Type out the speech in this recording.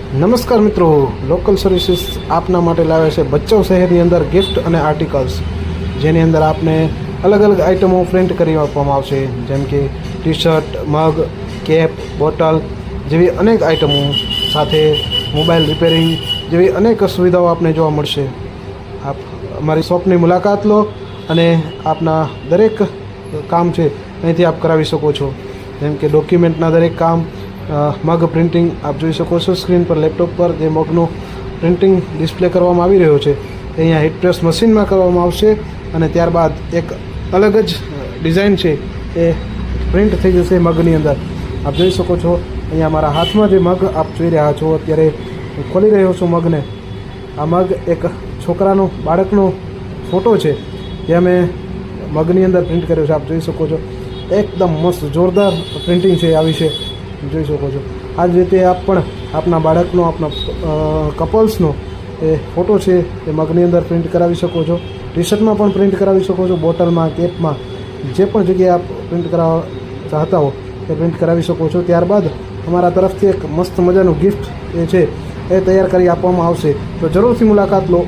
નમસ્કાર મિત્રો, local services આપના માટે લાવે છે ભચાઉ શહેરની અંદર ગિફ્ટ અને આર્ટિકલ્સ, જેની અંદર આપને અલગ અલગ આઇટમો પ્રિન્ટ કરી આપવામાં આવશે, જેમ કે ટી શર્ટ, મગ, કેપ, બોટલ જેવી અનેક આઇટમો સાથે મોબાઈલ રિપેરિંગ જેવી અનેક સુવિધાઓ આપને જોવા મળશે. આપ અમારી શોપની મુલાકાત લો અને આપના દરેક કામ છે અહીંથી આપ કરાવી શકો છો, જેમ કે ડોક્યુમેન્ટના દરેક કામ, મગ પ્રિન્ટિંગ આપ જોઈ શકો છો સ્ક્રીન પર લેપટોપ પર જે મગનું પ્રિન્ટિંગ ડિસ્પ્લે કરવામાં આવી રહ્યો છે એ અહીંયા હીટ પ્રેસ મશીનમાં કરવામાં આવશે અને ત્યારબાદ એક અલગ જ ડિઝાઇન છે એ પ્રિન્ટ થઈ જશે મગની અંદર. આપ જોઈ શકો છો અહીંયા મારા હાથમાં જે મગ આપ જોઈ રહ્યા છો, અત્યારે હું ખોલી રહ્યો છું મગને. આ મગ એક છોકરાનો, બાળકનો ફોટો છે જે અમે મગની અંદર પ્રિન્ટ કર્યો છે. આપ જોઈ શકો છો એકદમ મસ્ત જોરદાર પ્રિન્ટિંગ છે આવી છે, જોઈ શકો છો. આ જ રીતે આપ પણ આપના બાળકનો, આપના કપલ્સનો એ ફોટો છે એ મગની અંદર પ્રિન્ટ કરાવી શકો છો. ટી શર્ટમાં પણ પ્રિન્ટ કરાવી શકો છો, બોટલમાં, કેપમાં, જે પણ જગ્યાએ આપ પ્રિન્ટ કરાવવા ચાહતા હો એ પ્રિન્ટ કરાવી શકો છો. ત્યારબાદ અમારા તરફથી એક મસ્ત મજાનું ગિફ્ટ એ છે એ તૈયાર કરી આપવામાં આવશે. તો જરૂરથી મુલાકાત લો.